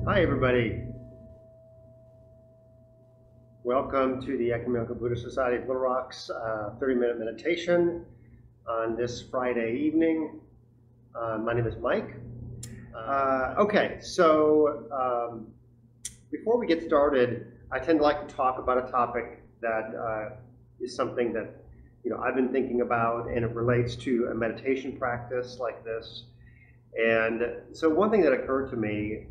Hi everybody. Welcome to the Ecumenical Buddhist Society of Little Rock's 30-minute meditation on this Friday evening. My name is Mike. Before we get started, I tend to like to talk about a topic that is something that I've been thinking about, and it relates to a meditation practice like this. And so one thing that occurred to me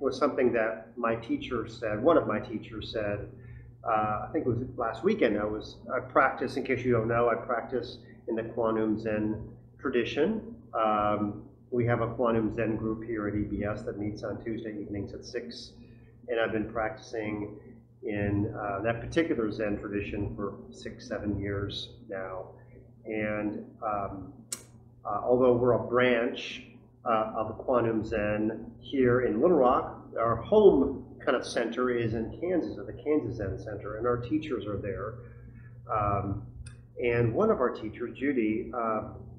was something that my teacher said, one of my teachers said, I think it was last weekend. I practice, in case you don't know, I practice in the Kwan Um Zen tradition. We have a Kwan Um Zen group here at EBS that meets on Tuesday evenings at 6. And I've been practicing in that particular Zen tradition for 6-7 years now. And although we're a branch of the Kwan Um Zen here in Little Rock, our home kind of center is in Kansas, at the Kansas Zen Center, and our teachers are there. And one of our teachers, Judy,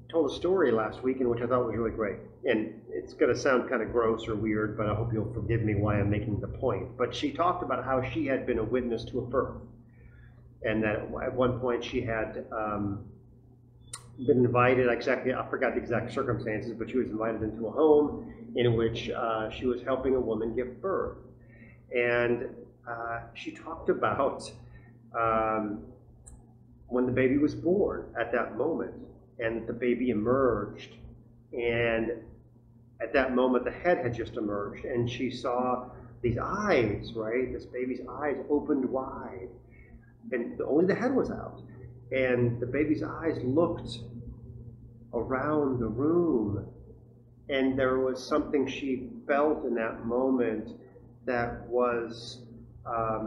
told a story last week in which I thought was really great. And it's going to sound kind of gross or weird, but I hope you'll forgive me why I'm making the point. But she talked about how she had been a witness to a birth, and that at one point she had been invited, I forgot the exact circumstances, but she was invited into a home in which she was helping a woman give birth. And she talked about when the baby was born at that moment, and the baby emerged, and at that moment the head had just emerged, and she saw these eyes, right? This baby's eyes opened wide, and only the head was out. And the baby's eyes looked around the room, and there was something she felt in that moment that was a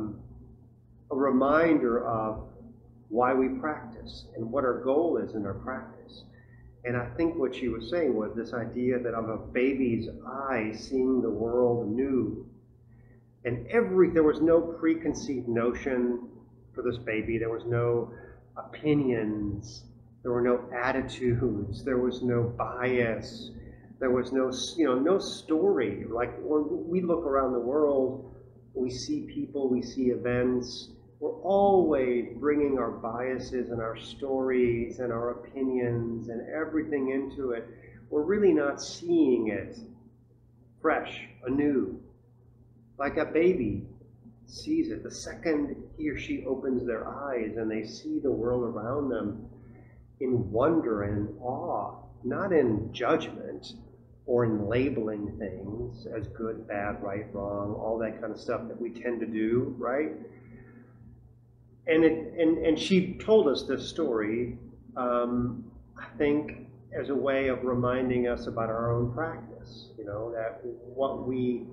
reminder of why we practice and what our goal is in our practice. And I think what she was saying was this idea that of a baby's eyes seeing the world anew. And there was no preconceived notion for this baby. There was no opinions. There were no attitudes. There was no bias. There was no story. Like when we look around the world, we see people, we see events. We're always bringing our biases and our stories and our opinions and everything into it. We're really not seeing it fresh, anew, like a baby sees it. The second he or she opens their eyes and they see the world around them in wonder and awe, not in judgment or in labeling things as good, bad, right, wrong, all that kind of stuff that we tend to do, right? And she told us this story, I think, as a way of reminding us about our own practice, that what we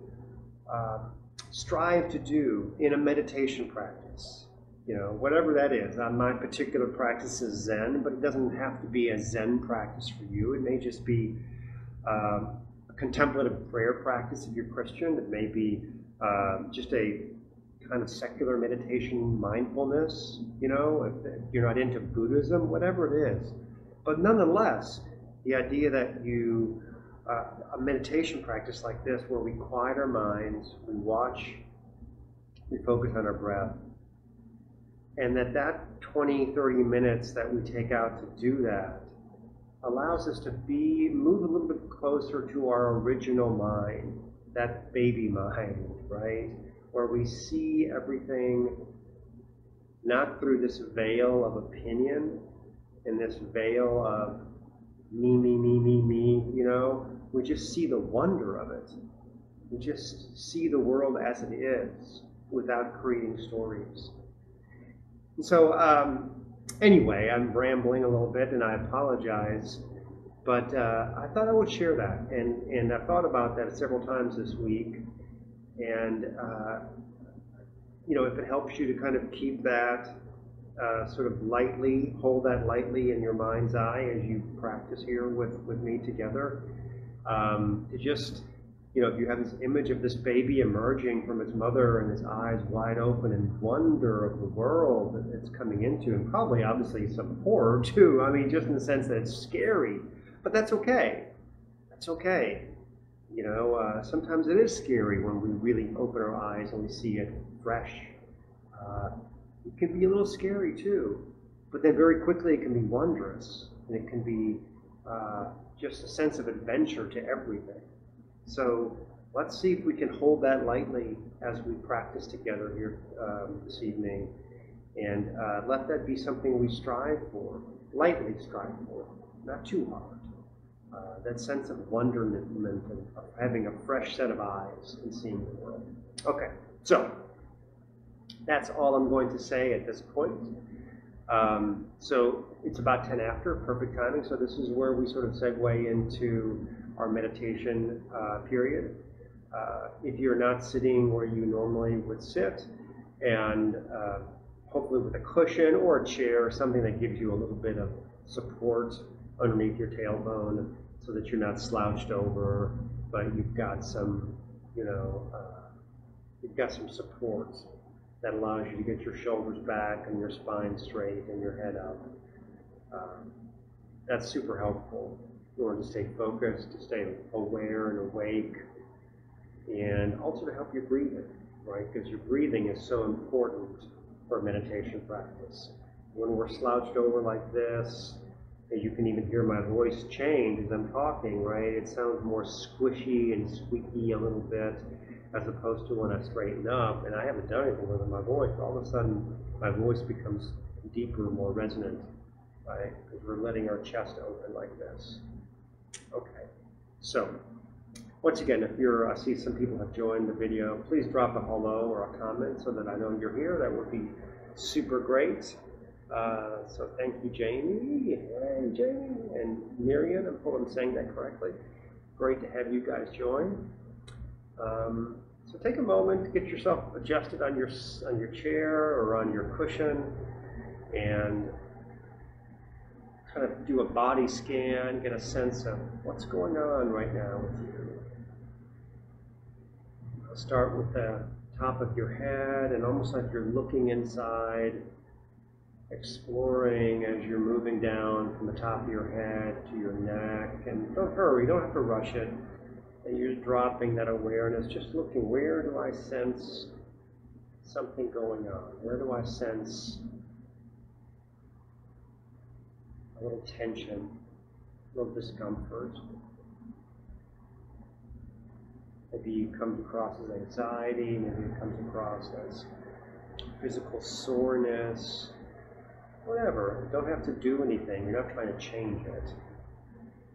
strive to do in a meditation practice, whatever that is. My particular practice is Zen, but it doesn't have to be a Zen practice for you. It may just be a contemplative prayer practice if you're Christian. It may be just a kind of secular meditation mindfulness, if you're not into Buddhism, whatever it is. But nonetheless, the idea that a meditation practice like this, where we quiet our minds, we watch, we focus on our breath, and that 20-30 minutes that we take out to do that allows us to move a little bit closer to our original mind, that baby mind, right? Where we see everything not through this veil of opinion and this veil of me, we just see the wonder of it. We just see the world as it is without creating stories. And so anyway, I'm rambling a little bit and I apologize, but I thought I would share that. And I've thought about that several times this week. And if it helps you to kind of keep that sort of lightly, hold that lightly in your mind's eye as you practice here with me together, to just, if you have this image of this baby emerging from its mother and its eyes wide open in wonder of the world that it's coming into, and probably obviously some horror too, just in the sense that it's scary, but that's okay. That's okay. Sometimes it is scary when we really open our eyes and we see it fresh. Uh, it can be a little scary too, but then very quickly it can be wondrous, and it can be just a sense of adventure to everything. So let's see if we can hold that lightly as we practice together here this evening, and let that be something we strive for, lightly strive for, not too hard. That sense of wonderment and of having a fresh set of eyes and seeing the world. Okay, so that's all I'm going to say at this point. So it's about 10 after, perfect timing. So this is where we sort of segue into our meditation period. If you're not sitting where you normally would sit, and hopefully with a cushion or a chair, or something that gives you a little bit of support underneath your tailbone, so that you're not slouched over, but you've got some, you've got some support that allows you to get your shoulders back and your spine straight and your head up. That's super helpful in order to stay focused, to stay aware and awake, and also to help your breathing, right? Because your breathing is so important for meditation practice. When we're slouched over like this, and you can even hear my voice change as I'm talking, right? It sounds more squishy and squeaky a little bit, as opposed to when I straighten up, and I haven't done anything with my voice. All of a sudden, my voice becomes deeper, more resonant, right? Because we're letting our chest open like this. Okay, so once again, if I see some people have joined the video, please drop a hello or a comment so that I know you're here. That would be super great. So thank you, Jamie. Hey, Jamie. And Miriam, I hope I'm saying that correctly. Great to have you guys join. So take a moment to get yourself adjusted on your chair or on your cushion, and kind of do a body scan, get a sense of what's going on right now with you. I'll start with the top of your head, and almost like you're looking inside, exploring as you're moving down from the top of your head to your neck. And don't hurry, don't have to rush it. And you're dropping that awareness, just looking, where do I sense something going on? Where do I sense a little tension, a little discomfort? Maybe it comes across as anxiety, maybe it comes across as physical soreness, whatever. You don't have to do anything. You're not trying to change it.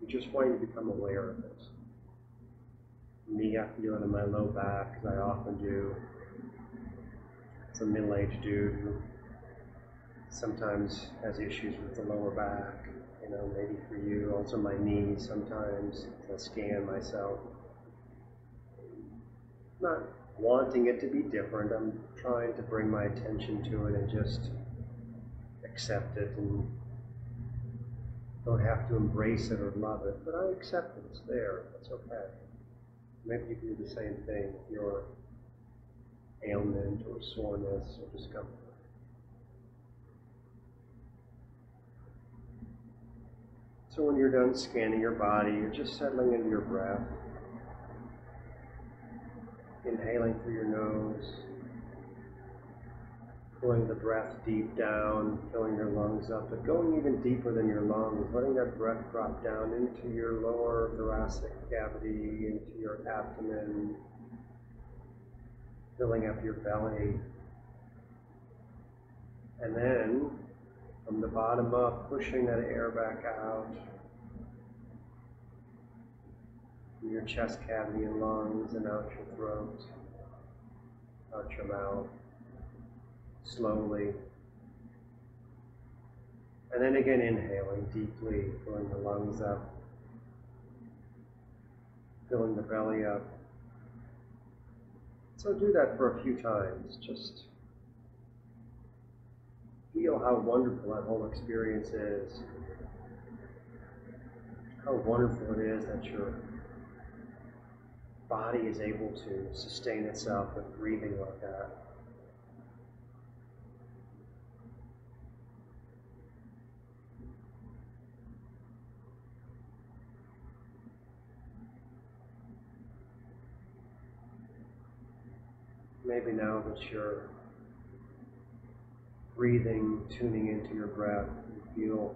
You're just wanting to become aware of it. Me, I feel it in my low back, as I often do. It's a middle-aged dude who sometimes has issues with the lower back. Maybe for you, also my knees sometimes. I scan myself. Not wanting it to be different. I'm trying to bring my attention to it and just accept it, and don't have to embrace it or love it, but I accept it. It's there. It's okay. Maybe you can do the same thing with your ailment or soreness or discomfort. So when you're done scanning your body, you're just settling into your breath. Inhaling through your nose, pulling the breath deep down, filling your lungs up, but going even deeper than your lungs, letting that breath drop down into your lower thoracic cavity, into your abdomen, filling up your belly. And then, from the bottom up, pushing that air back out from your chest cavity and lungs, and out your throat, out your mouth. Slowly. And then again inhaling deeply, filling the lungs up, filling the belly up. So do that for a few times. Just feel how wonderful that whole experience is. How wonderful it is that your body is able to sustain itself with breathing like that. Maybe now that you're breathing, tuning into your breath, you feel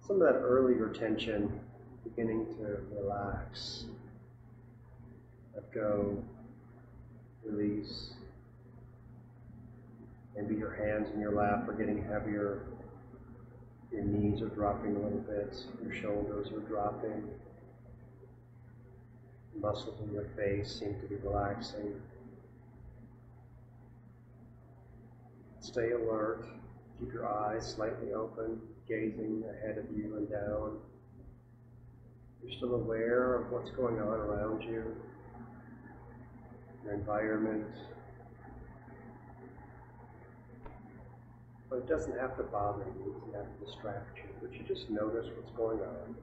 some of that earlier tension beginning to relax, let go, release. Maybe your hands in your lap are getting heavier, your knees are dropping a little bit, your shoulders are dropping, the muscles in your face seem to be relaxing. Stay alert, keep your eyes slightly open, gazing ahead of you and down. You're still aware of what's going on around you, your environment. But it doesn't have to bother you, it doesn't have to distract you, but you just notice what's going on.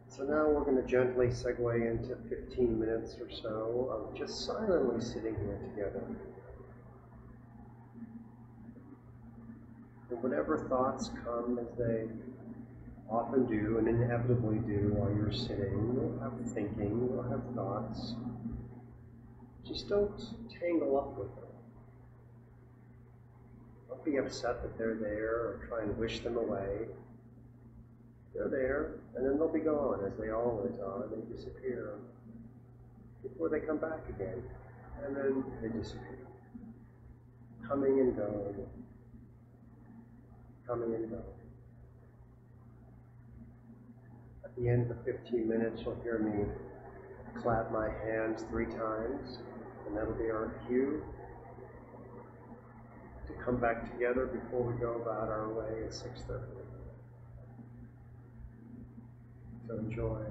So now we're going to gently segue into 15 minutes or so of just silently sitting here together. And whatever thoughts come, as they often do and inevitably do while you're sitting, you'll have thinking, you'll have thoughts. Just don't tangle up with them. Don't be upset that they're there or try and wish them away. They're there, and then they'll be gone, as they always are. They disappear before they come back again, and then they disappear. Coming and going, coming and going. At the end of the 15 minutes, you'll hear me clap my hands 3 times, and that'll be our cue to come back together before we go about our way at 6:30. So enjoy.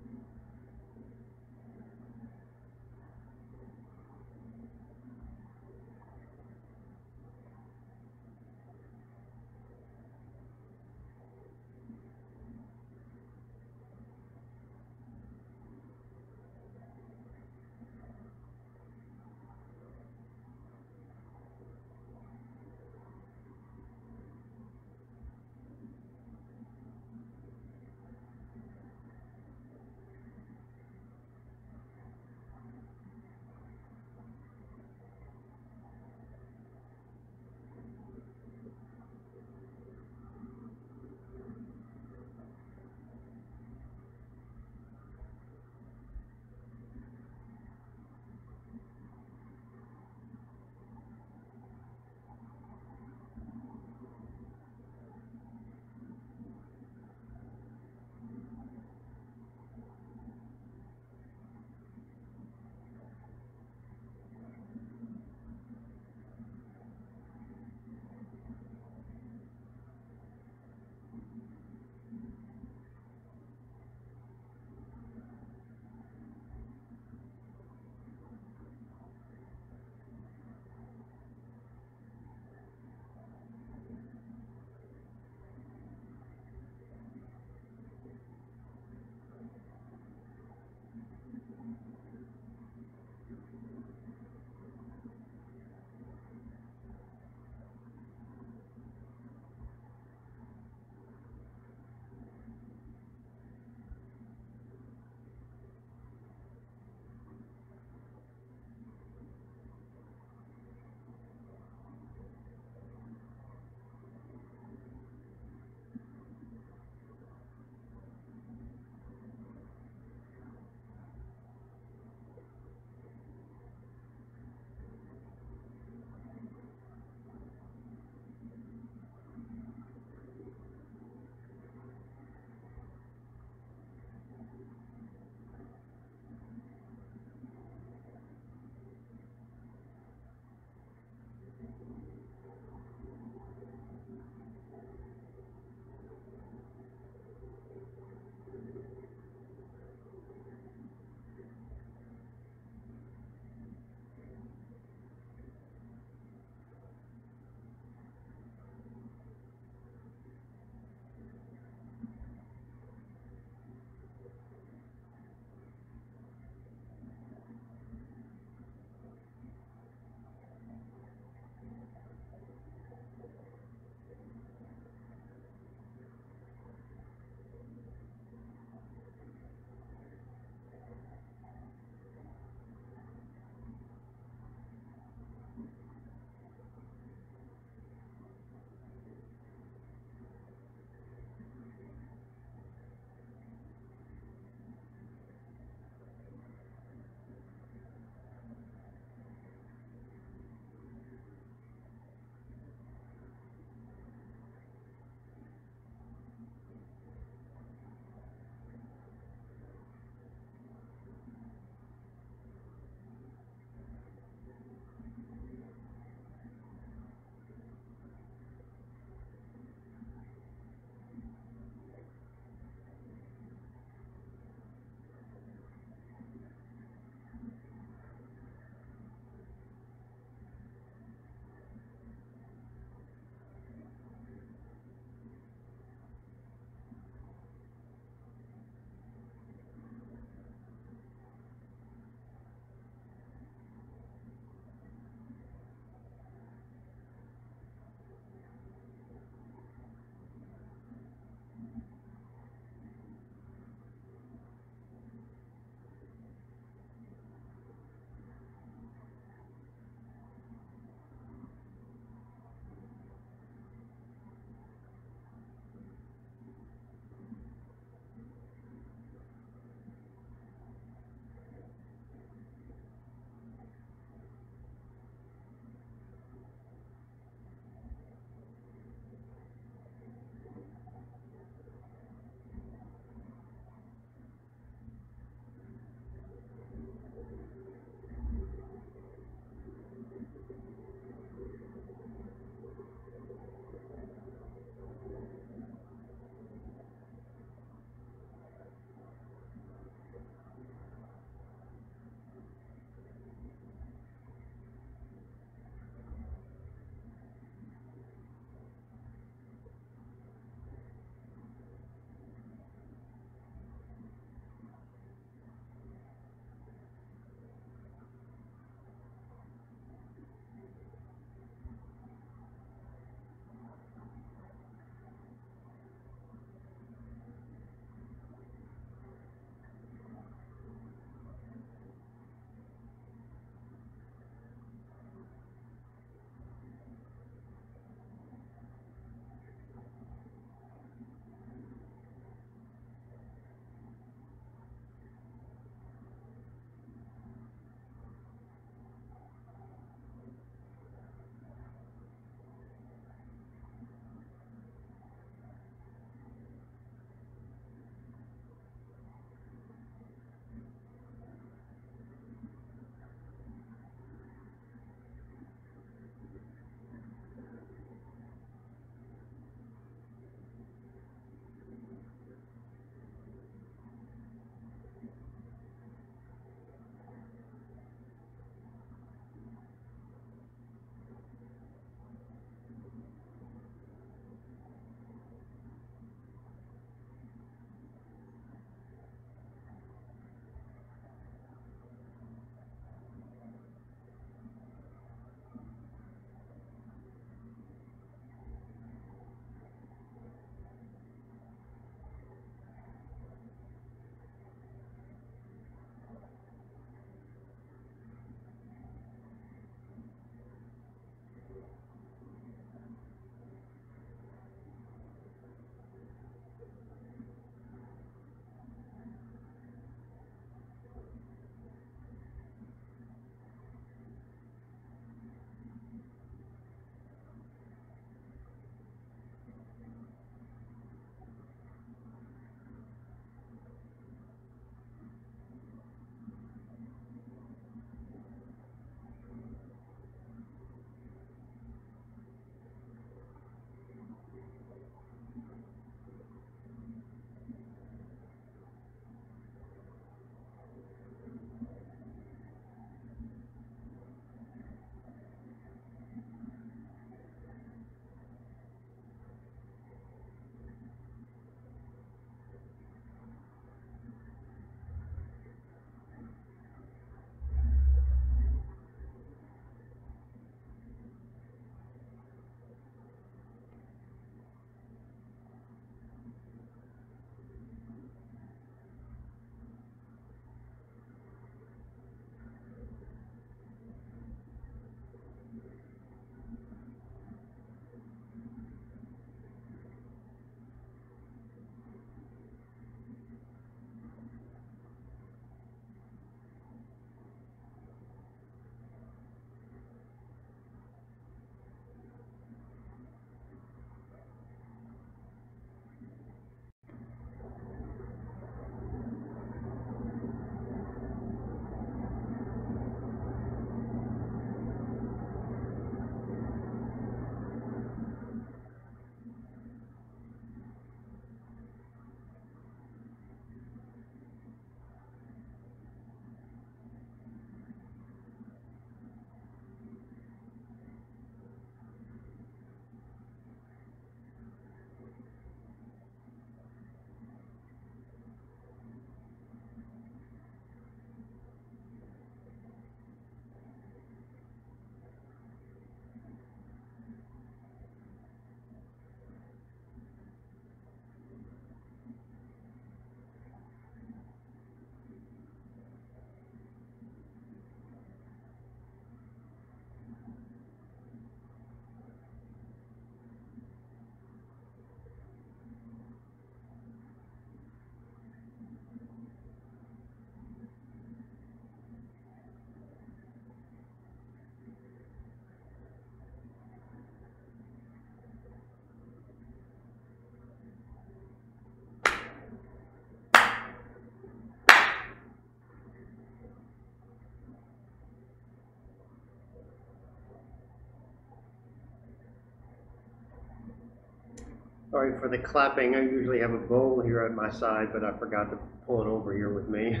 Sorry for the clapping. I usually have a bowl here at my side, but I forgot to pull it over here with me.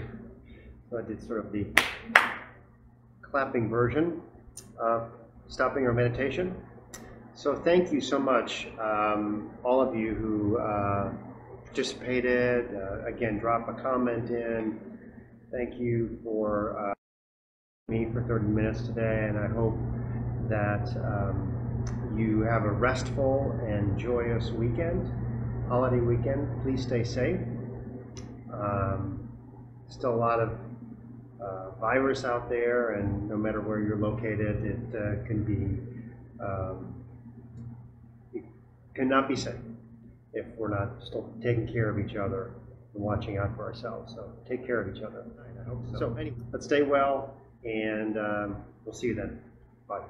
So I did sort of the clapping version of stopping our meditation. So thank you so much, all of you who participated. Again, drop a comment in. Thank you for me for 30 minutes today, and I hope that you have a restful and joyous weekend, holiday weekend. Please stay safe. Still a lot of virus out there, and no matter where you're located, it can be it cannot be safe if we're not still taking care of each other and watching out for ourselves. So take care of each other. I hope so. So anyway, let's stay well, and we'll see you then. Bye.